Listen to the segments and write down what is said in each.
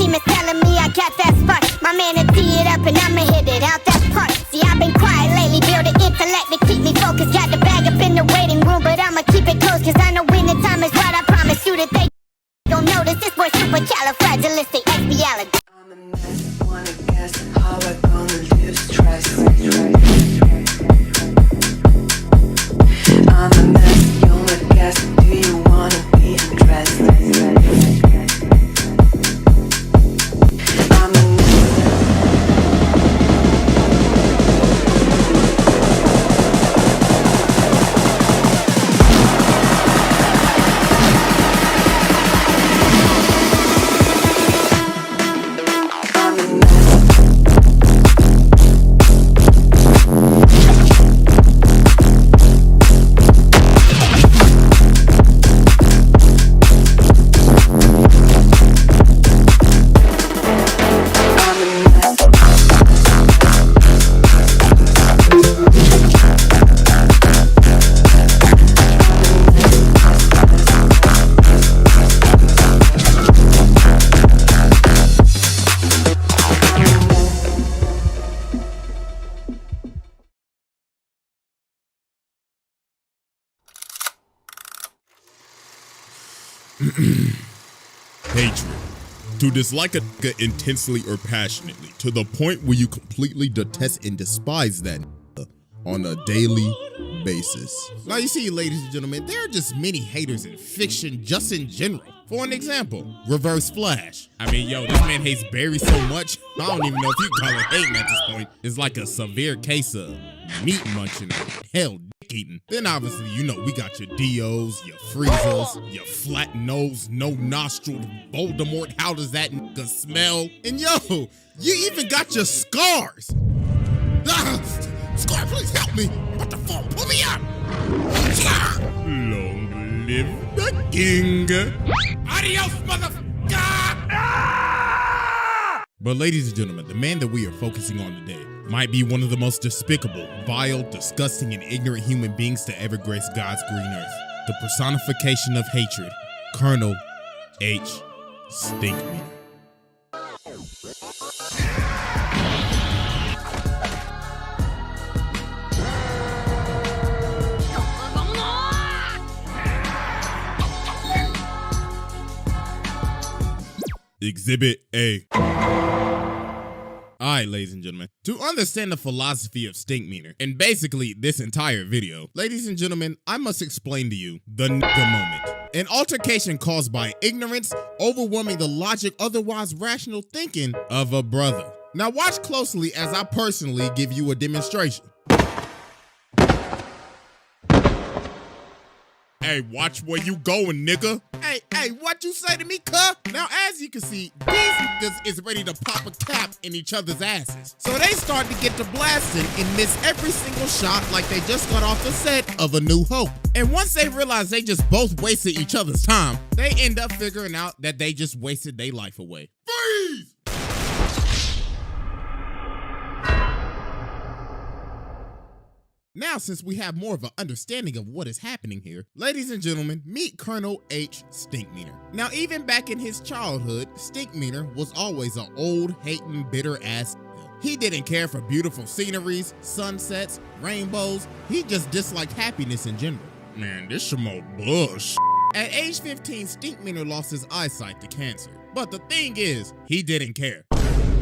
team is telling me I got that spark. My man will tee it up and I'ma hit it out that park. See, I've been quiet lately, building intellect to keep me focused. Got the bag up in the waiting room, but I'ma keep it close, cause I know when the time is right, I promise you that they don't notice. This boy supercalifragilisticexpialidocious. I'm a mess, wanna guess how I gonna live stress. I'm a mess, you wanna guess, do you wanna be undressed? I'm a Hatred. To dislike a nigga intensely or passionately, to the point where you completely detest and despise that nigga on a daily basis. Now you see, ladies and gentlemen, there are just many haters in fiction just in general. For an example, Reverse Flash. I mean, yo, this man hates Barry so much, I don't even know if you can call it hating at this point. It's like a severe case of meat munching, hell, dick eating. Then obviously, you know, we got your Dios, your Freezers, your flat nose, no nostril, Voldemort, how does that nigga smell? And yo, you even got your Scars. Scar, please help me. I'm about to fall, pull me up. Long live the king. Adios, motherfucker. But ladies and gentlemen, the man that we are focusing on today might be one of the most despicable, vile, disgusting, and ignorant human beings to ever grace God's green earth. The personification of hatred, Colonel H. Stinkmeaner. Exhibit A. Alright, ladies and gentlemen, to understand the philosophy of Stinkmeaner, and basically this entire video, ladies and gentlemen, I must explain to you the nigga moment. An altercation caused by ignorance, overwhelming the logic, otherwise rational thinking of a brother. Now watch closely as I personally give you a demonstration. Hey, watch where you going, nigga. Hey, what you say to me, cuh? Now, as you can see, these niggas is ready to pop a cap in each other's asses. So they start to get to blasting and miss every single shot like they just got off the set of A New Hope. And once they realize they just both wasted each other's time, they end up figuring out that they just wasted their life away. Freeze! Now, since we have more of an understanding of what is happening here, ladies and gentlemen, meet Colonel H. Stinkmeaner. Now, even back in his childhood, Stinkmeaner was always an old, hating, bitter ass. He didn't care for beautiful sceneries, sunsets, rainbows. He just disliked happiness in general. Man, this some old bullshit. At age 15, Stinkmeaner lost his eyesight to cancer. But the thing is, he didn't care.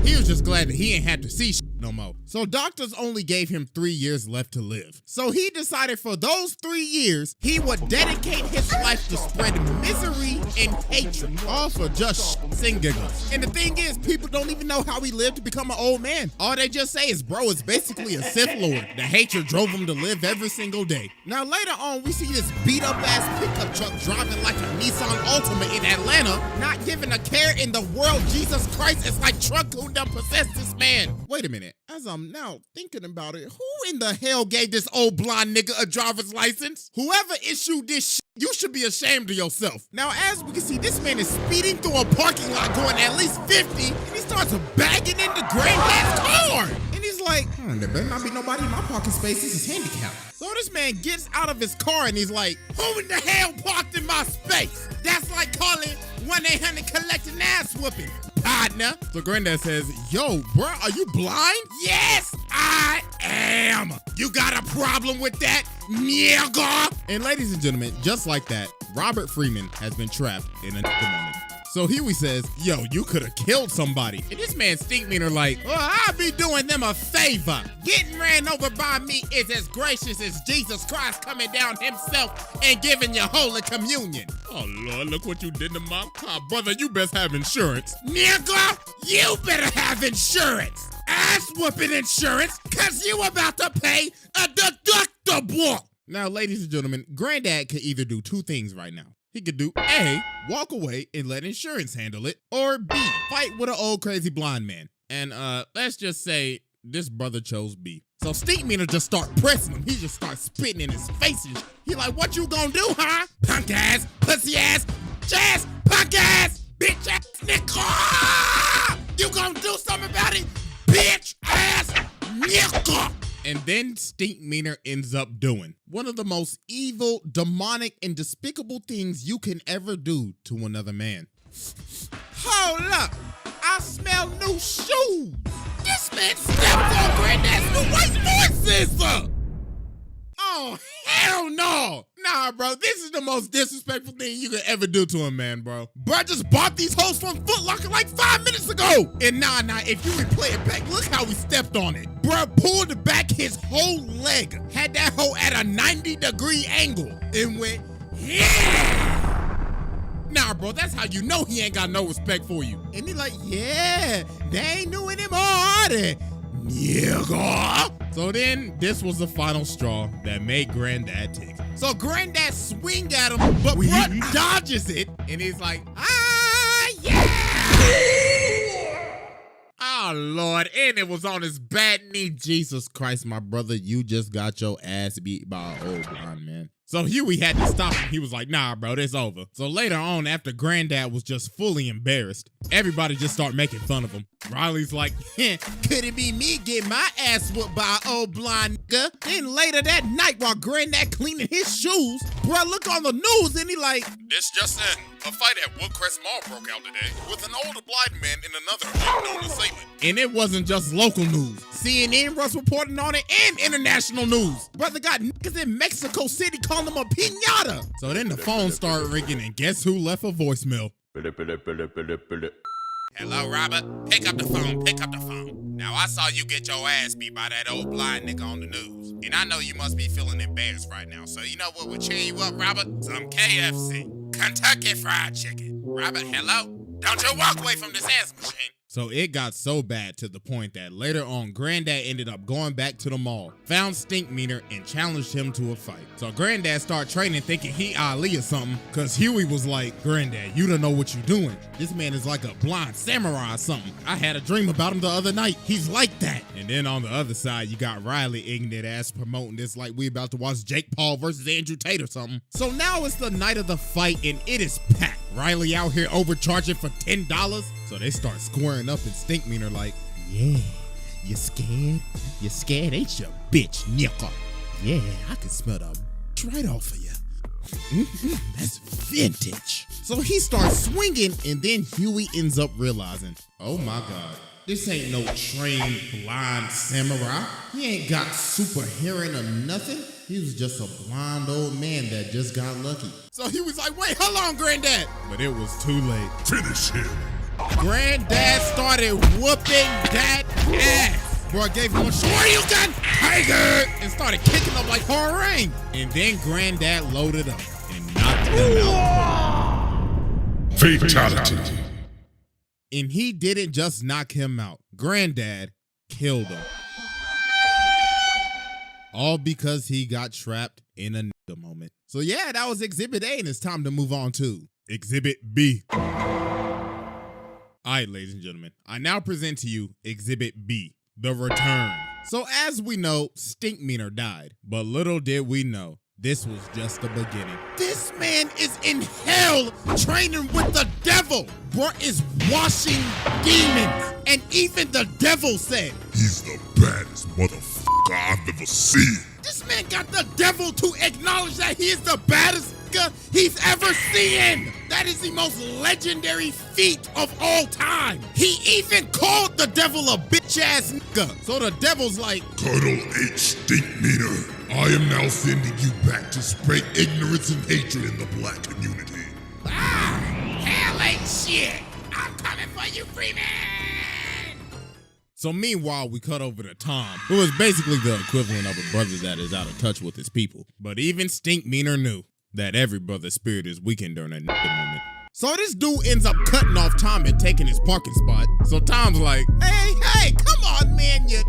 He was just glad that he ain't had to see shit no more. So doctors only gave him 3 years left to live. So he decided for those 3 years, he would dedicate his life to spread misery and hatred, all for just shits and giggles. And the thing is, people don't even know how he lived to become an old man. All they just say is, bro, is basically a Sith Lord. The hatred drove him to live every single day. Now later on, we see this beat up ass pickup truck driving like a Nissan Altima in Atlanta, not giving a care in the world. Jesus Christ, it's like truck who done possessed this man. Wait a minute, as I'm now thinking about it, who in the hell gave this old blonde nigga a driver's license? Whoever issued this shit, you should be ashamed of yourself. Now, as we can see, this man is speeding through a parking lot going at least 50, and he starts bagging into granddad's car. And he's like, there better not be nobody in my parking space, this is handicapped. So this man gets out of his car and he's like, who in the hell parked in my space? That's like calling 1-800 collect an ass whooping. partner. So Granddad says, yo, bro, are you blind? Yes, I am. You got a problem with that, nigga? And ladies and gentlemen, just like that, Robert Freeman has been trapped in a moment. So Huey says, yo, you could have killed somebody. And this man Stinkmeaner like, well, I'll be doing them a favor. Getting ran over by me is as gracious as Jesus Christ coming down himself and giving you Holy Communion. Oh, Lord, look what you did to my car. Brother, you best have insurance. Nigga, you better have insurance. Ass-whooping insurance, because you about to pay a deductible. Now, ladies and gentlemen, Granddad could either do two things right now. He could do A, walk away and let insurance handle it, or B, fight with an old crazy blind man. And let's just say this brother chose B. So Stinkmeaner just start pressing him. He just starts spitting in his face. He like, what you gonna do, huh? Punk ass, pussy ass, ass, punk ass, bitch ass, nigga! You gonna do something about it, bitch ass, nigga! And then Stinkmeaner ends up doing one of the most evil, demonic, and despicable things you can ever do to another man. Hold up! I smell new shoes! This man stepped on Granddad's new white voices! Oh, hell no! Nah, bro, this is the most disrespectful thing you could ever do to a man, bro. Bro just bought these hoes from Foot Locker like 5 minutes ago! And nah, if you replay it back, look how he stepped on it. Bro pulled back his whole leg, had that hoe at a 90-degree angle, and went, yeah! Nah, bro, that's how you know he ain't got no respect for you. And he like, yeah, they ain't new anymore, nigga. So then, this was the final straw that made Granddad tick. So Granddad swing at him, but bro dodges it, and he's like, ah, yeah! Oh, Lord, and it was on his bad knee. Jesus Christ, my brother, you just got your ass beat by an old blind man. So Huey had to stop him. He was like, nah, bro, it's over. So later on, after Granddad was just fully embarrassed, everybody just started making fun of him. Riley's like, could it be me getting my ass whooped by an old blind nigga? Then later that night, while Granddad cleaning his shoes, bro, look on the news and he like, this just in. A fight at Woodcrest Mall broke out today with an older blind man and another unknown assailant. And it wasn't just local news. CNN was reporting on it and international news. Brother got niggas in Mexico City calling him a piñata. So then the phone started ringing and guess who left a voicemail? Hello, Robert? Pick up the phone. Now, I saw you get your ass beat by that old blind nigga on the news. And I know you must be feeling embarrassed right now. So you know what would cheer you up, Robert? Some KFC. Kentucky Fried Chicken. Robert, hello? Don't you walk away from this ass machine. So it got so bad to the point that later on, Granddad ended up going back to the mall, found Stinkmeaner, and challenged him to a fight. So Granddad started training thinking he Ali or something, because Huey was like, Granddad, you don't know what you're doing. This man is like a blind samurai or something. I had a dream about him the other night. He's like that. And then on the other side, you got Riley ignorant ass promoting this like we about to watch Jake Paul versus Andrew Tate or something. So now it's the night of the fight, and it is packed. Riley out here overcharging for $10. So they start squaring up and Stinkmeaner like, yeah, you scared? You scared, ain't you, bitch, nigga? Yeah, I can smell the right off of you. That's vintage. So he starts swinging, and then Huey ends up realizing, oh my God, this ain't no trained blind samurai. He ain't got super hearing or nothing. He was just a blind old man that just got lucky. So he was like, wait, hold on, Granddad. But it was too late. Finish him. Granddad started whooping that ass. Bro, gave him a shoryuken, tiger, and started kicking him like Horang. And then Granddad loaded up and knocked him out. Fatality. And he didn't just knock him out. Granddad killed him. All because he got trapped in a nigga moment. So yeah, that was Exhibit A, and it's time to move on to Exhibit B. All right, ladies and gentlemen, I now present to you Exhibit B, The Return. So as we know, Stinkmeaner died, but little did we know, this was just the beginning. This man is in hell training with the devil. Bro is washing demons, and even the devil said, he's the baddest motherfucker I've ever seen. This man got the devil to acknowledge that he is the baddest nigga he's ever seen. That is the most legendary feat of all time. He even called the devil a bitch-ass nigga. So the devil's like, Colonel H. Stinkmeaner, I am now sending you back to spread ignorance and hatred in the black community. Hell ain't shit. I'm coming for you, Freeman. So meanwhile, we cut over to Tom, who is basically the equivalent of a brother that is out of touch with his people. But even Stinkmeaner knew that every brother's spirit is weakened during that moment. So this dude ends up cutting off Tom and taking his parking spot. So Tom's like, hey, come on, man, you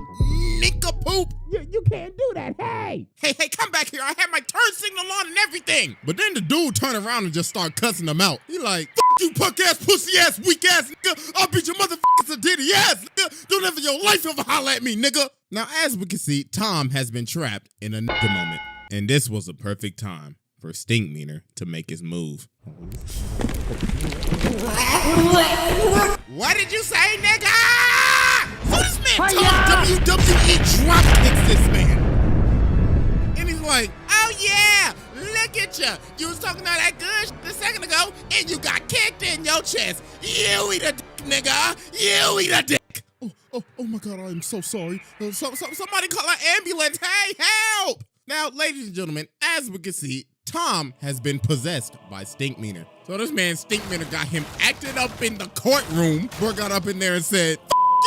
nincompoop. You can't do that, hey, come back here. I had my turn signal on and everything. But then the dude turned around and just started cussing him out. He like, fuck you, punk ass, pussy ass, weak ass nigga. I'll beat your motherfuckers to ditty ass nigga. Don't ever your life ever holler at me, nigga. Now, as we can see, Tom has been trapped in a nigga moment. And this was a perfect time for Stinkmeaner to make his move. What did you say, nigga? So this man Tom WWE drop kicks this man. And he's like, Oh yeah, look at you. You was talking all that good a second ago, and you got kicked in your chest. You eat a dick, nigga. You eat a dick. oh my God, I am so sorry. Somebody call an ambulance. Hey, help! Now, ladies and gentlemen, as we can see, Tom has been possessed by Stinkmeaner. So this man Stinkmeaner got him acted up in the courtroom. Bro got up in there and said,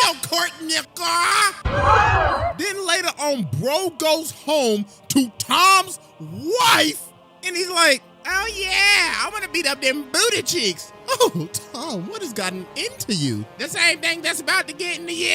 yo, court, nigga. Then later on, bro goes home to Tom's wife. And he's like, Oh yeah, I want to beat up them booty cheeks. oh, Tom, what has gotten into you? The same thing that's about to get into you.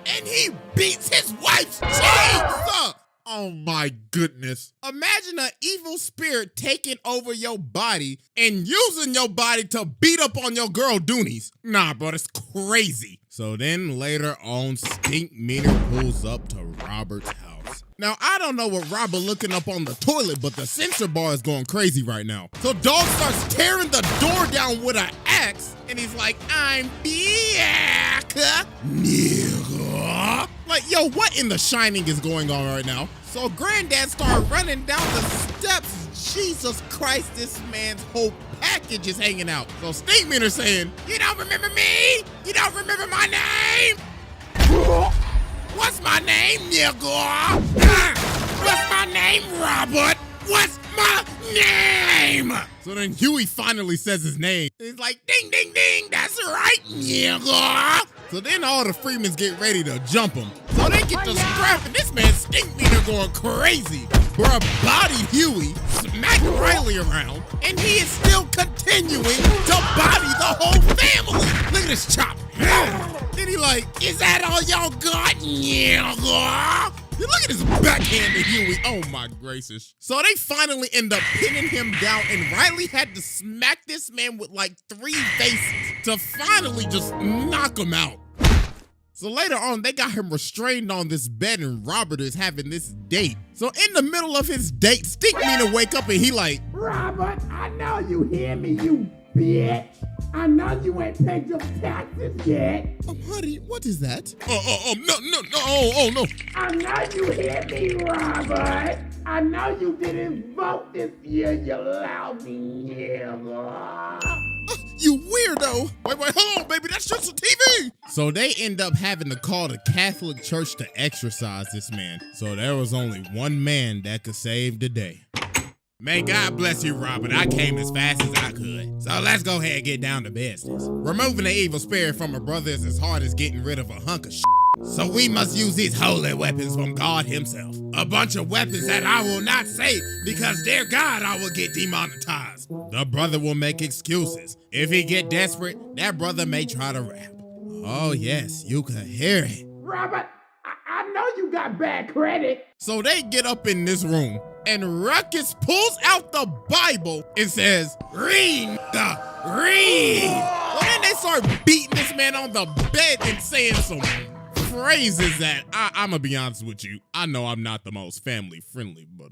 And he beats his wife's cheeks. Oh my goodness. Imagine an evil spirit taking over your body and using your body to beat up on your girl Doonies. Nah, bro, that's crazy. So then later on, Stinkmeaner pulls up to Robert's house. Now, I don't know what Robert looking up on the toilet, but the sensor bar is going crazy right now. So Dog starts tearing the door down with an axe, and he's like, I'm back, nigga. Like, yo, what in the Shining is going on right now? So Granddad started running down the steps. Jesus Christ, this man's whole package is hanging out. So Stinkmeaner saying, You don't remember me? You don't remember my name? What's my name, nigga? What's my name, Robert? What's my name? So then Huey finally says his name. He's like, ding, ding, ding, that's right, nigga. So then all the Freemans get ready to jump him. So they get to scrapping. This man Stinkmeaner going crazy. Bruh body Huey, smack Riley around, and he is still continuing to body the whole family. Look at this chop. Then he like, Is that all y'all got, nigga? you look at his backhand to Huey. Oh my gracious. So they finally end up pinning him down, and Riley had to smack this man with like 3 faces to finally just knock him out. So later on, they got him restrained on this bed, and Robert is having this date. So in the middle of his date, Stinkmeaner wake up and he like, Robert, I know you hear me, you bitch. I know you ain't paid your taxes yet. honey, what is that? No. I know you hear me, Robert. I know you didn't vote this year, you lousy nigga. You weirdo. Wait, hold on, baby, that's just a TV. So they end up having to call the Catholic Church to exorcise this man. So there was only one man that could save the day. May God bless you, Robert. I came as fast as I could. So let's go ahead and get down to business. Removing the evil spirit from a brother is as hard as getting rid of a hunk of shit. So we must use these holy weapons from God himself. A bunch of weapons that I will not say because dear God, I will get demonetized. The brother will make excuses. If he get desperate, that brother may try to rap. Oh yes, you can hear it. Robert, I know you got bad credit. So they get up in this room, and Ruckus pulls out the Bible and says, Read, read. Well, then they start beating this man on the bed and saying some phrases that I'm gonna be honest with you. I know I'm not the most family friendly, but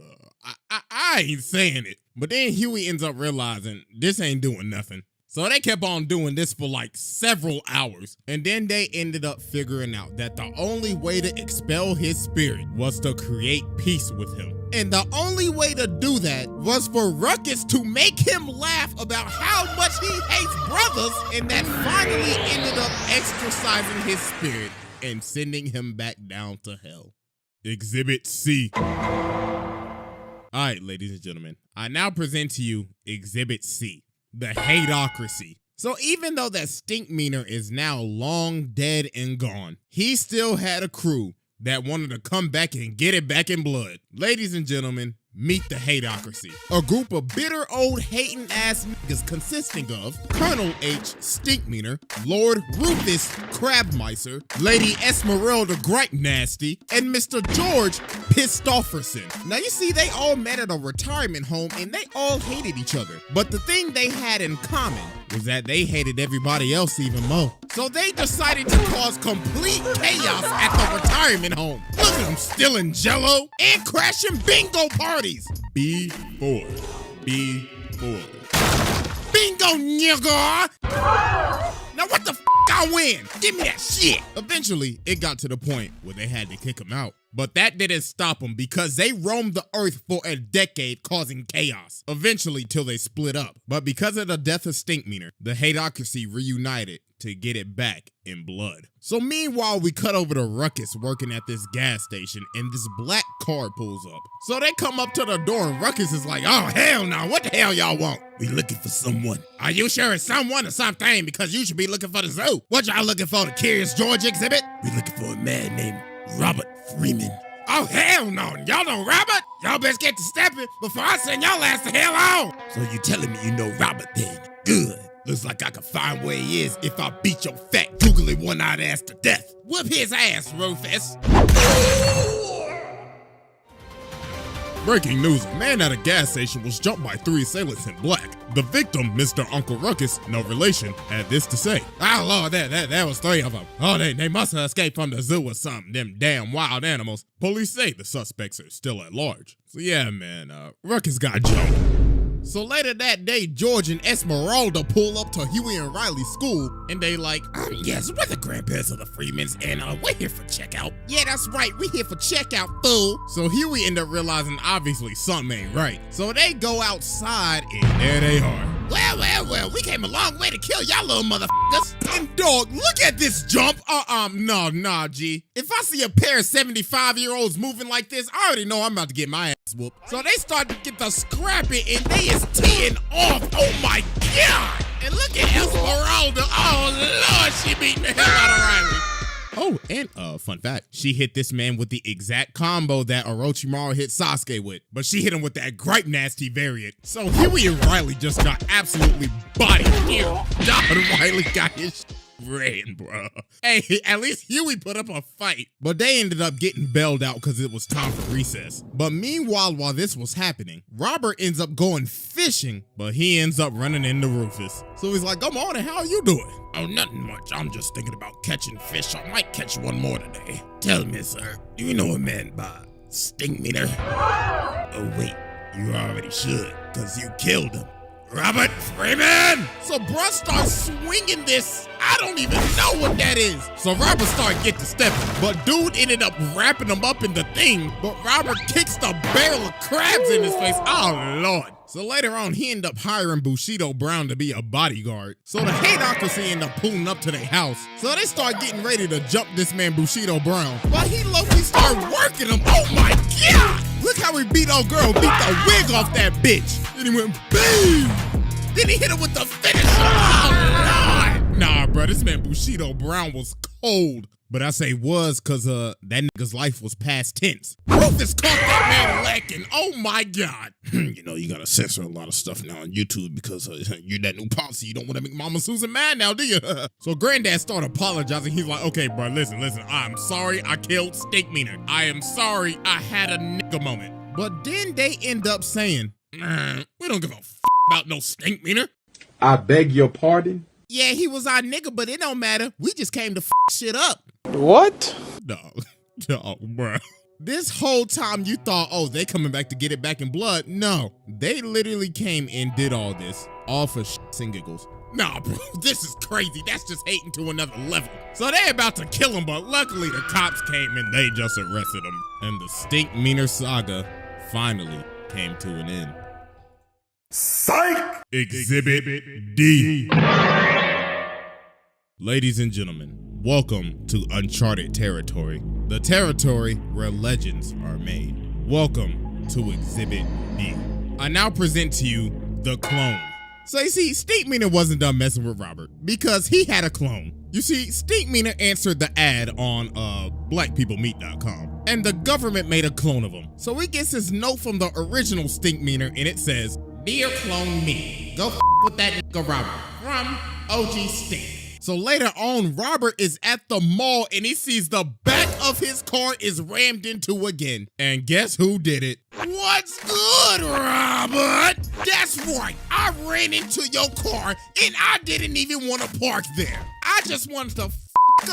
I ain't saying it. But then Huey ends up realizing this ain't doing nothing. So they kept on doing this for like several hours. And then they ended up figuring out that the only way to expel his spirit was to create peace with him. And the only way to do that was for Ruckus to make him laugh about how much he hates brothers, and that finally ended up exorcising his spirit and sending him back down to hell. Exhibit C. All right, ladies and gentlemen, I now present to you Exhibit C, the Hateocracy. So even though that Stinkmeaner is now long dead and gone, he still had a crew that wanted to come back and get it back in blood. Ladies and gentlemen, meet the Hateocracy, a group of bitter old hating ass niggas consisting of Colonel H. Stinkmeaner, Lord Rufus Crabmicer, Lady Esmeralda Gripe Nasty, and Mr. George Pistofferson. Now you see, they all met at a retirement home and they all hated each other. But the thing they had in common was that they hated everybody else even more. So they decided to cause complete chaos at the retirement home. Look at them stealing jello and crashing bingo parties. B4. B4. Bingo, nigga! Now what the f*** I win? Give me that shit! Eventually, it got to the point where they had to kick him out. But that didn't stop them because they roamed the earth for a decade causing chaos. Eventually, till they split up. But because of the death of Stinkmeaner, the Hateocracy reunited to get it back in blood. So meanwhile, we cut over to Ruckus working at this gas station and this black car pulls up. So they come up to the door and Ruckus is like, oh hell no, what the hell y'all want? We looking for someone. Are you sure it's someone or something? Because you should be looking for the zoo. What y'all looking for, the Curious George exhibit? We looking for a man named Robert Freeman. Oh hell no, y'all know Robert? Y'all best get to stepping before I send y'all ass the hell on. So you telling me you know Robert then? Good. Looks like I can find where he is if I beat your fat, googly one-eyed ass to death. Whoop his ass, Rufus. Breaking news, a man at a gas station was jumped by 3 assailants in black. The victim, Mr. Uncle Ruckus, no relation, had this to say. Oh Lord, that was 3 of them. Oh, they must have escaped from the zoo or something, them damn wild animals. Police say the suspects are still at large. So yeah, man, Ruckus got jumped. So later that day, George and Esmeralda pull up to Huey and Riley's school, and they like, yes, we're the grandparents of the Freemans, and we're here for checkout. Yeah, that's right, we're here for checkout, fool. So Huey end up realizing obviously something ain't right. So they go outside, and there they are. Well, we came a long way to kill y'all little motherfuckers. And dog, look at this jump. Nah, G. If I see a pair of 75-year-olds moving like this, I already know I'm about to get my ass whooped. So they start to get the scrapping, and they is teeing off. Oh my God. And look at Esmeralda. Oh Lord, she beating the hell out of Riley. Oh, and fun fact, she hit this man with the exact combo that Orochimaru hit Sasuke with, but she hit him with that Gripe Nasty variant. So Huey and Riley just got absolutely bodied here. Riley got his ran, bro. Hey, at least Huey put up a fight. But they ended up getting bailed out because it was time for recess. But meanwhile, while this was happening, Robert ends up going fishing, but he ends up running into Rufus. So he's like, good morning, how are you doing? Oh, nothing much. I'm just thinking about catching fish. I might catch one more today. Tell me, sir, do you know a man by Stinkmeaner? Oh, wait, you already should, because you killed him. Robert Freeman! So bruh starts swinging this, I don't even know what that is. So Robert started getting to stepping, but dude ended up wrapping him up in the thing, but Robert kicks the barrel of crabs in his face. Oh Lord. So later on, he ended up hiring Bushido Brown to be a bodyguard. So the Hateocracy ended up pulling up to their house. So they start getting ready to jump this man Bushido Brown. But he low-key started working him. Oh my God! Look how he beat old girl, beat the wig off that bitch. Then he went boom! Then he hit her with the finisher. Oh Lord! Nah, bro, this man Bushido Brown was cold. But I say was because that nigga's life was past tense. Rufus caught that man lacking. Oh my God. You know, you gotta censor a lot of stuff now on YouTube because you're that new policy. You don't want to make Mama Susan mad now, do you? So Granddad started apologizing. He's like, okay, bro, listen. I'm sorry I killed Stinkmeaner. I am sorry I had a nigga moment. But then they end up saying, we don't give a f about no Stinkmeaner. I beg your pardon? Yeah, he was our nigga, but it don't matter. We just came to f shit up. What? Dog, bruh. This whole time you thought, oh, they coming back to get it back in blood. No, they literally came and did all this, all for shits and giggles. Nah, bro, this is crazy. That's just hating to another level. So they about to kill him, but luckily the cops came and they just arrested him. And the Stinkmeaner saga finally came to an end. Psych! Exhibit D. Ladies and gentlemen, welcome to uncharted territory, the territory where legends are made. Welcome to Exhibit D. I now present to you the clone. So you see, Stinkmeaner wasn't done messing with Robert because he had a clone. You see, Stinkmeaner answered the ad on blackpeoplemeet.com, and the government made a clone of him. So he gets his note from the original Stinkmeaner, and it says, "Dear clone me, go with that nigga Robert from OG Stink." So later on, Robert is at the mall and he sees the back of his car is rammed into again. And guess who did it? What's good, Robert? That's right, I ran into your car and I didn't even want to park there. I just wanted to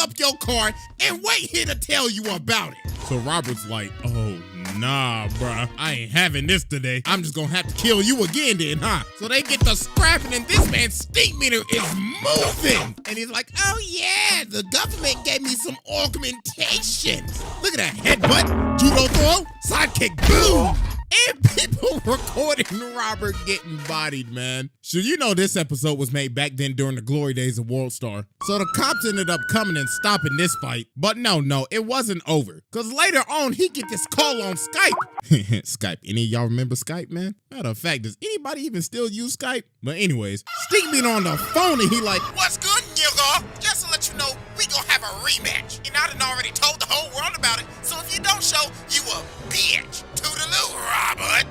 up your car and wait here to tell you about it. So Robert's like, oh nah, bruh, I ain't having this today. I'm just gonna have to kill you again then, huh? So they get to scrapping and this man Stinkmeaner is moving. And he's like, oh yeah, the government gave me some augmentation. Look at that headbutt, judo throw, sidekick, boom. And people recording Robert getting bodied, man. So you know this episode was made back then during the glory days of World Star. So the cops ended up coming and stopping this fight. But no, it wasn't over. Because later on, he get this call on Skype. Skype. Any of y'all remember Skype, man? Matter of fact, does anybody even still use Skype? But anyways, Stinkmeaner on the phone and he like, what's good, nigga? Just to let you know, we gonna have a rematch. And I done already told the whole world about it. So if you don't show, you a bitch. Toodaloo, Robert.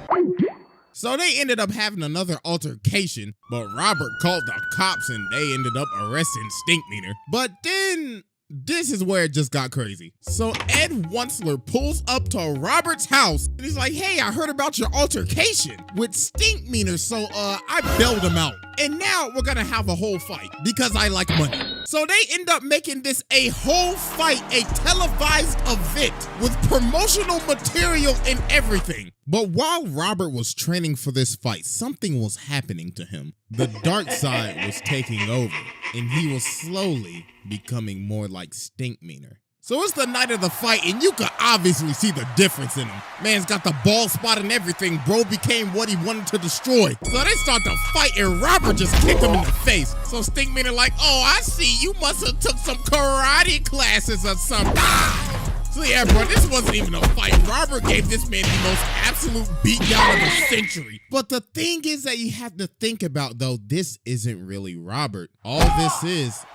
So they ended up having another altercation, but Robert called the cops and they ended up arresting Stinkmeaner. But then this is where it just got crazy. So Ed Wunsler pulls up to Robert's house and he's like, hey, I heard about your altercation with Stinkmeaner, so I bailed him out. And now we're gonna have a whole fight because I like money. So they end up making this a whole fight, a televised event with promotional material and everything. But while Robert was training for this fight, something was happening to him. The dark side was taking over, and he was slowly becoming more like Stinkmeaner. So it's the night of the fight, and you can obviously see the difference in him. Man's got the bald spot and everything. Bro became what he wanted to destroy. So they start to fight, and Robert just kicked him in the face. So Stinkmeaner like, oh, I see, you must have took some karate classes or something. So yeah, bro, this wasn't even a fight. Robert gave this man the most absolute beatdown of the century. But the thing is that you have to think about, though, this isn't really Robert. All this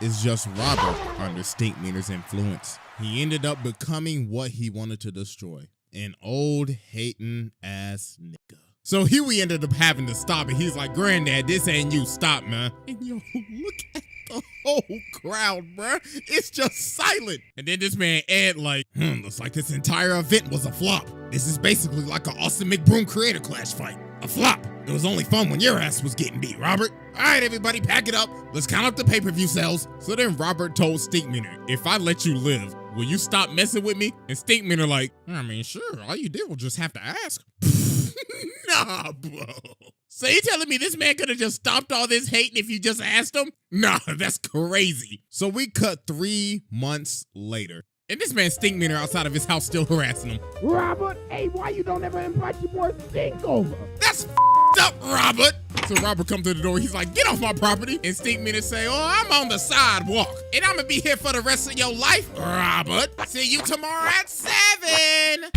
is just Robert under Stinkmeaner's influence. He ended up becoming what he wanted to destroy. An old hating ass nigga. So here we ended up having to stop it. He's like, Granddad, this ain't you. Stop, man. And yo, look at the whole crowd, bruh. It's just silent. And then this man Ed like, looks like this entire event was a flop. This is basically like an Austin McBroom Creator Clash fight. A flop. It was only fun when your ass was getting beat, Robert. All right, everybody, pack it up. Let's count up the pay-per-view sales. So then Robert told Stinkmeaner, if I let you live, will you stop messing with me? And Stinkmeaner like, I mean, sure. All you did was just have to ask. Nah, bro. So you telling me this man could have just stopped all this hating if you just asked him? Nah, that's crazy. So we cut 3 months later. And this man Stinkmeaner outside of his house still harassing him. Robert, hey, why you don't ever invite your boy Stink over? That's up, Robert. So Robert comes to the door. He's like, get off my property. And Stinkmeaner say, oh, I'm on the sidewalk. And I'm going to be here for the rest of your life, Robert. See you tomorrow at 7.